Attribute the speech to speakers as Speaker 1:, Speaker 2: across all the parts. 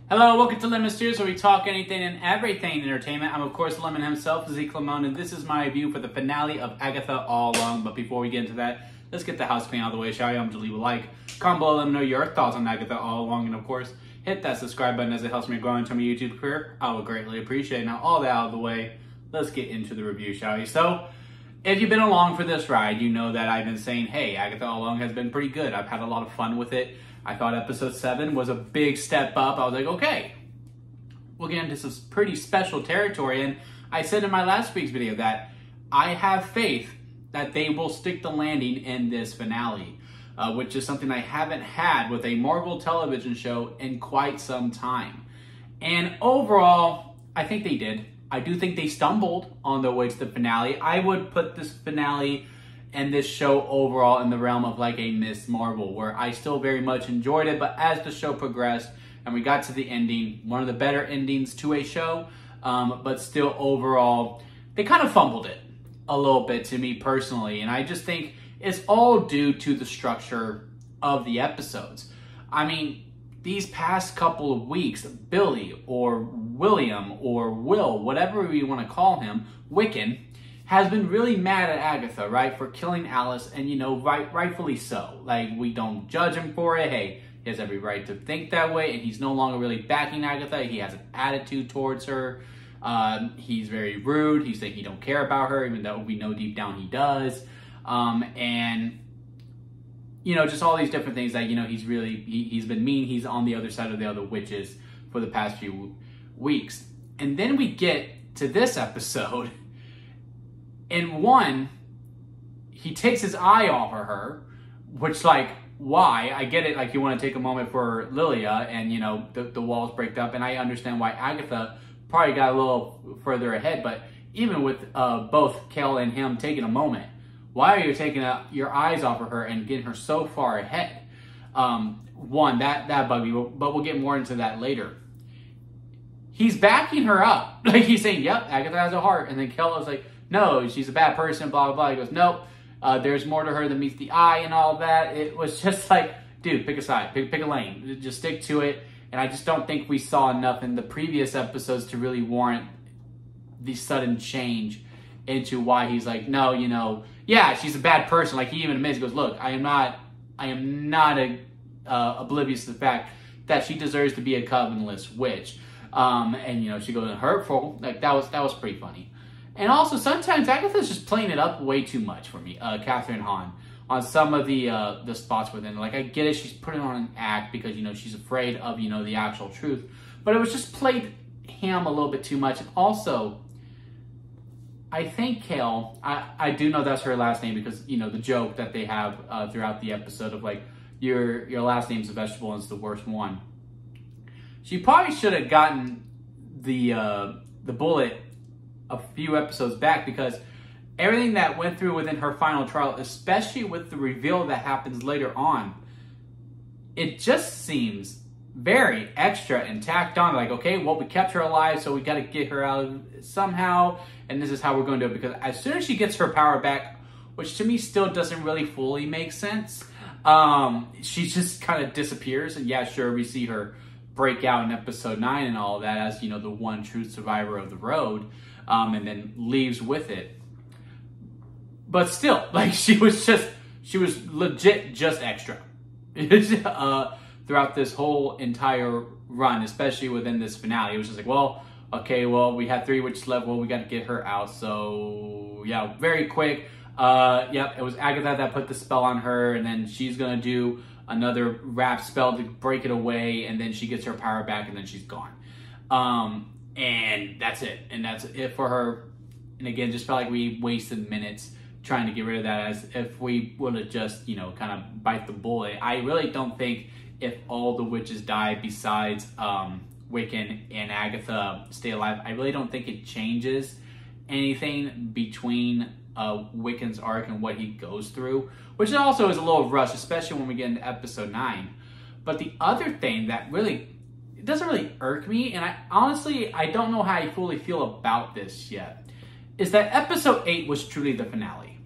Speaker 1: Hello, welcome to Lemon Steers, where we talk anything and everything entertainment. I'm, of course, Lemon himself, Zeke Lamone, and this is my review for the finale of Agatha All Along. But before we get into that, let's get the house clean out of the way, shall we? I'm to leave a like, comment below, let me know your thoughts on Agatha All Along, and of course, hit that subscribe button as it helps me grow into my YouTube career. I would greatly appreciate it. Now, all that out of the way, let's get into the review, shall we? So, if you've been along for this ride, you know that I've been saying, hey, Agatha All Along has been pretty good. I've had a lot of fun with it. I thought episode 7 was a big step up. I was like, okay, we'll get into some pretty special territory. And I said in my last week's video that I have faith that they will stick the landing in this finale, which is something I haven't had with a Marvel television show in quite some time. And overall, I think they did. I do think they stumbled on their way to the finale. I would put this finale and this show overall in the realm of like a Miss Marvel, where I still very much enjoyed it, but as the show progressed and we got to the ending, one of the better endings to a show, but still overall, they kind of fumbled it a little bit to me personally, and I just think it's all due to the structure of the episodes. I mean, these past couple of weeks, Billy or William or Will, whatever we want to call him, Wiccan, has been really mad at Agatha, right, for killing Alice, and, you know, rightfully so. Like, we don't judge him for it. Hey, he has every right to think that way, and he's no longer really backing Agatha. He has an attitude towards her. He's very rude. He's saying he don't care about her, even though we know deep down he does. And, you know, just all these different things that, you know, he's been mean. He's on the other side of the other witches for the past few weeks. And then we get to this episode. In one, he takes his eye off of her, which, like, why? I get it, like, you want to take a moment for Lilia, and, you know, the walls break up, and I understand why Agatha probably got a little further ahead, but even with both Kel and him taking a moment, why are you taking your eyes off of her and getting her so far ahead? One, that bugged me, but we'll get more into that later. He's backing her up. Like, he's saying, yep, Agatha has a heart, and then Kel is like, no, she's a bad person, blah, blah, blah. He goes, nope, there's more to her than meets the eye and all that. It was just like, dude, pick a side, pick a lane. Just stick to it. And I just don't think we saw enough in the previous episodes to really warrant the sudden change into why he's like, no, you know, yeah, she's a bad person. Like, he even admits, he goes, look, I am not oblivious to the fact that she deserves to be a covenantless witch. And, you know, she goes, hurtful. Like, that was pretty funny. And also, sometimes Agatha's just playing it up way too much for me, Catherine Hahn, on some of the spots within. Like, I get it, she's putting on an act because, you know, she's afraid of, you know, the actual truth. But it was just played ham a little bit too much. And also, I think Kale, I do know that's her last name because, you know, the joke that they have throughout the episode of, like, your last name's a vegetable and it's the worst one. She probably should have gotten the bullet a few episodes back, because everything that went through within her final trial, especially with the reveal that happens later on, it just seems very extra and tacked on. Like, okay, well, we kept her alive, so we got to get her out somehow, and this is how we're going to do it. Because as soon as she gets her power back, which to me still doesn't really fully make sense, she just kind of disappears. And yeah, sure, we see her break out in episode 9 and all that as, you know, the one true survivor of the road, and then leaves with it. But still, like, she was legit just extra throughout this whole entire run, especially within this finale. It was just like, well, okay, well, we had 3 witches left, well, we got to get her out. So yeah, very quick. Yep, it was Agatha that put the spell on her, and then she's gonna do another wrap spell to break it away, and then she gets her power back, and then she's gone. And that's it. And that's it for her. And again, just felt like we wasted minutes trying to get rid of that, as if we would have just, you know, kind of bite the bullet. I really don't think if all the witches die besides Wiccan and Agatha stay alive, I really don't think it changes anything between Wiccan's arc and what he goes through, which also is a little rushed, especially when we get into episode 9. But the other thing that really, it doesn't really irk me, and I honestly don't know how I fully feel about this yet, is that episode 8 was truly the finale,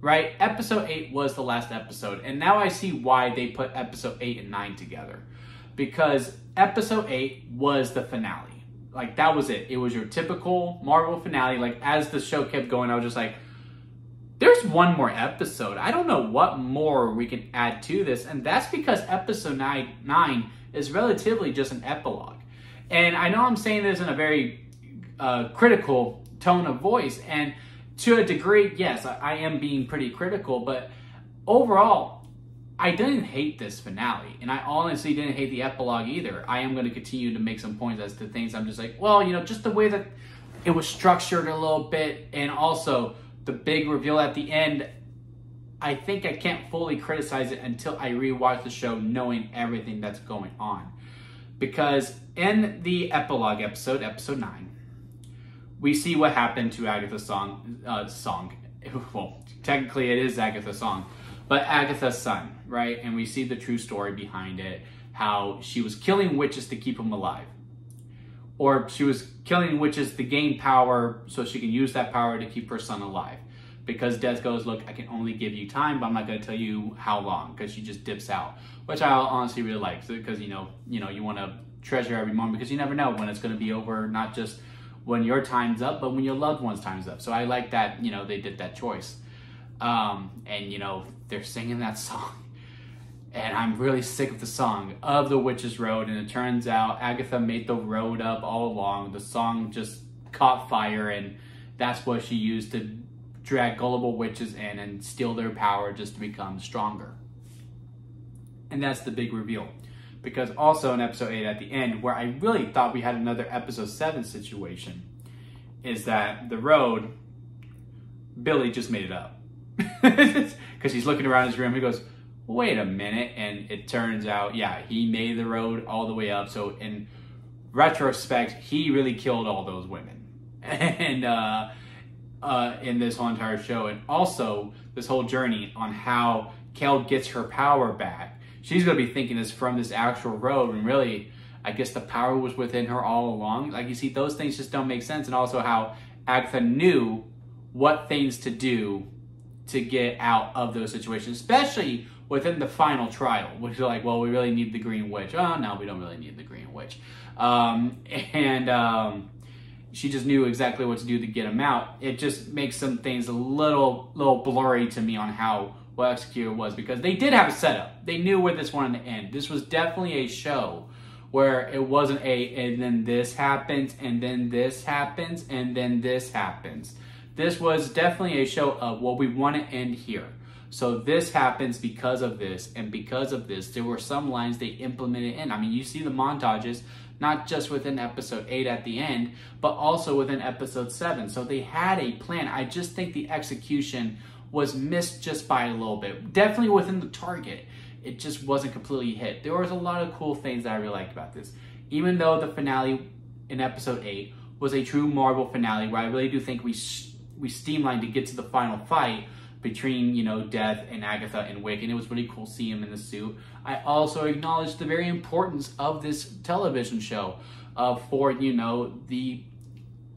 Speaker 1: right? Episode 8 was the last episode, and now I see why they put episode 8 and 9 together. because episode 8 was the finale. Like, that was it. It was your typical Marvel finale. Like, as the show kept going, I was just like, there's one more episode. I don't know what more we can add to this. And that's because episode 9 is relatively just an epilogue. And I know I'm saying this in a very critical tone of voice. And to a degree, yes, I am being pretty critical. But overall, I didn't hate this finale. And I honestly didn't hate the epilogue either. I am going to continue to make some points as to things I'm just like, well, you know, just the way that it was structured a little bit. And also the big reveal at the end, I think I can't fully criticize it until I rewatch the show knowing everything that's going on. Because in the epilogue episode, episode 9, we see what happened to Agatha's song. Well, technically it is Agatha's song, but Agatha's son, right? And we see the true story behind it, how she was killing witches to keep them alive. Or she was killing witches to gain power so she can use that power to keep her son alive. Because Death goes, look, I can only give you time, but I'm not going to tell you how long, because she just dips out. Which I honestly really like, because you want to treasure every moment, because you never know when it's going to be over, not just when your time's up, but when your loved one's time's up. So I like that, they did that choice. And they're singing that song. And I'm really sick of the song, Of the Witch's Road. And it turns out Agatha made the road up all along. The song just caught fire, and that's what she used to drag gullible witches in and steal their power just to become stronger. And that's the big reveal. Because also in episode 8 at the end, where I really thought we had another episode 7 situation, is that the road, Billy just made it up. Because he's looking around his room, he goes, wait a minute, and it turns out, yeah, he made the road all the way up. So in retrospect, he really killed all those women. And in this whole entire show, and also this whole journey on how Kel gets her power back. She's going to be thinking this from this actual road, and really, I guess the power was within her all along. Like, you see, those things just don't make sense. And also how Agatha knew what things to do to get out of those situations, especially within the final trial, which is like, well, we really need the Green Witch. Oh, no, we don't really need the Green Witch. She just knew exactly what to do to get him out. It just makes some things a little blurry to me on how well executed it was, because they did have a setup. They knew where this wanted to end. This was definitely a show where it wasn't and then this happens, and then this happens, and then this happens. This was definitely a show of, well, we want to end here. So this happens because of this, and because of this, there were some lines they implemented in. I mean, you see the montages, not just within episode 8 at the end, but also within episode 7. So they had a plan. I just think the execution was missed just by a little bit. Definitely within the target. It just wasn't completely hit. There was a lot of cool things that I really liked about this. Even though the finale in episode 8 was a true Marvel finale, where I really do think we streamlined to get to the final fight between, Death and Agatha and Wick, and it was really cool to see him in the suit. I also acknowledge the very importance of this television show for, the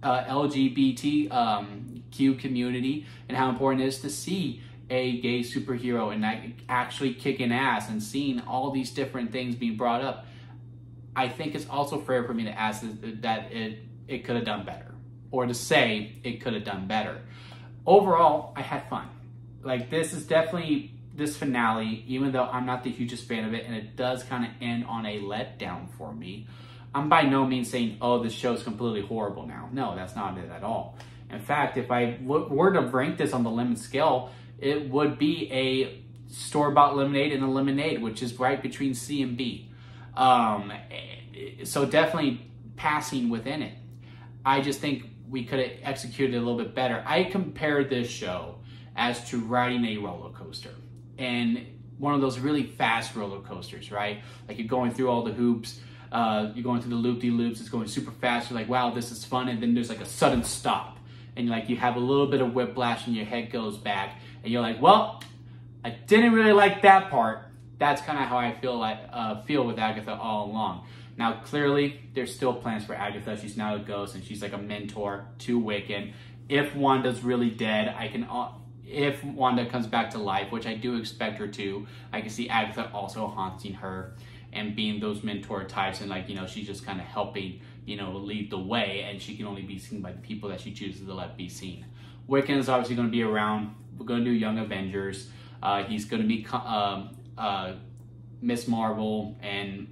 Speaker 1: LGBTQ community, and how important it is to see a gay superhero and actually kicking ass and seeing all these different things being brought up. I think it's also fair for me to ask that it could have done better, or to say it could have done better. Overall, I had fun. Like, this is definitely, this finale, even though I'm not the hugest fan of it, and it does kind of end on a letdown for me, I'm by no means saying, oh, this show's completely horrible now. No, that's not it at all. In fact, if I were to rank this on the lemon scale, it would be a store-bought lemonade and a lemonade, which is right between C and B. So definitely passing within it. I just think we could have executed it a little bit better. I compared this show as to riding a roller coaster, and one of those really fast roller coasters, right? Like, you're going through all the hoops, you're going through the loop-de-loops, it's going super fast, you're like, wow, this is fun, and then there's like a sudden stop, and you have a little bit of whiplash and your head goes back, and you're like, well, I didn't really like that part. That's kind of how I feel with Agatha All Along. Now, clearly, there's still plans for Agatha. She's now a ghost, and she's like a mentor to Wiccan. If Wanda's really dead, if Wanda comes back to life, which I do expect her to, I can see Agatha also haunting her. and being those mentor types, and like, you know, she's just kind of helping, you know, lead the way, and she can only be seen by the people that she chooses to let be seen. Wiccan is obviously going to be around. We're going to do Young Avengers. He's going to be Miss Marvel and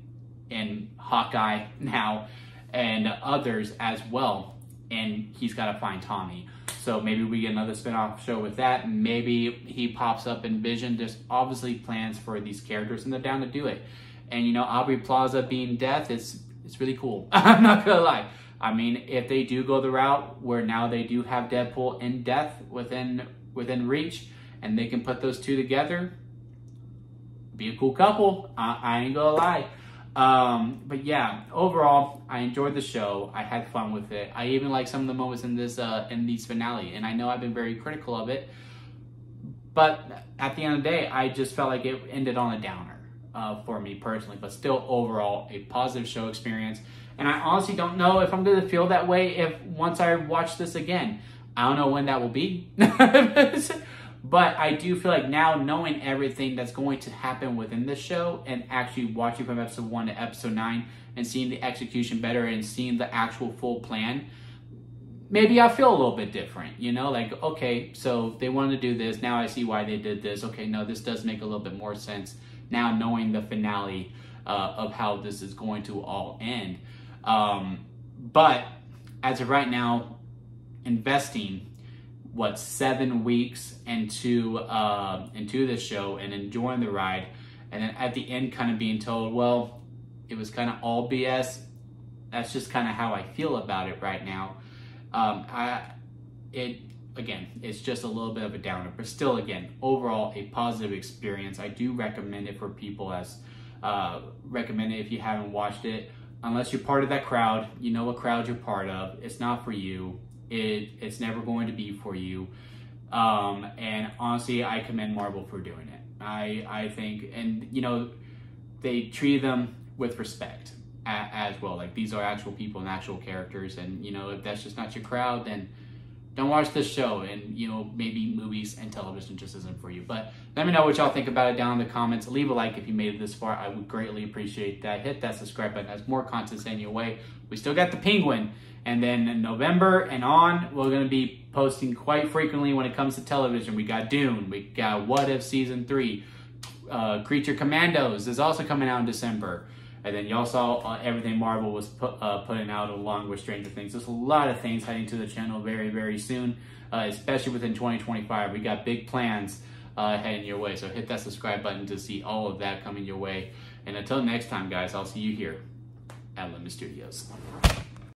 Speaker 1: Hawkeye now, and others as well. And he's got to find Tommy. So maybe we get another spin-off show with that. Maybe he pops up in Vision. There's obviously plans for these characters, and they're down to do it. And, you know, Aubrey Plaza being Death, it's really cool. I'm not going to lie. I mean, if they do go the route where now they do have Deadpool and Death within reach, and they can put those two together, be a cool couple. I ain't going to lie. But yeah, overall, I enjoyed the show. I had fun with it. I even like some of the moments in these finale, and I know I've been very critical of it, but at the end of the day, I just felt like it ended on a downer for me personally. But still, overall, a positive show experience. And I honestly don't know if I'm going to feel that way once I watch this again. I don't know when that will be. But I do feel like now, knowing everything that's going to happen within the show, and actually watching from episode 1 to episode 9 and seeing the execution better and seeing the actual full plan, maybe I feel a little bit different, you know, like, okay, so they wanted to do this. Now I see why they did this. Okay, no, this does make a little bit more sense now, knowing the finale of how this is going to all end. But as of right now, investing 7 weeks into this show and enjoying the ride, and then at the end kind of being told, well, it was kind of all BS. That's just kind of how I feel about it right now. Again, it's just a little bit of a downer, but still, again, overall a positive experience. I do recommend it for people, recommend it if you haven't watched it. Unless you're part of that crowd, you know what crowd you're part of. It's not for you. It's never going to be for you. And honestly, I commend Marvel for doing it. I think, and you know, they treat them with respect as well. Like, these are actual people and actual characters, and you know, if that's just not your crowd, then don't watch this show, and you know, maybe movies and television just isn't for you. But let me know what y'all think about it down in the comments. Leave a like if you made it this far. I would greatly appreciate that. Hit that subscribe button as more content sent your way. We still got the Penguin, and then in November and on, we're going to be posting quite frequently when it comes to television. We got Dune, we got What If Season 3, Creature Commandos is also coming out in December. And then y'all saw everything Marvel was putting out along with Stranger Things. There's a lot of things heading to the channel very, very soon, especially within 2025. We got big plans heading your way. So hit that subscribe button to see all of that coming your way. And until next time, guys, I'll see you here at Lemon Studios.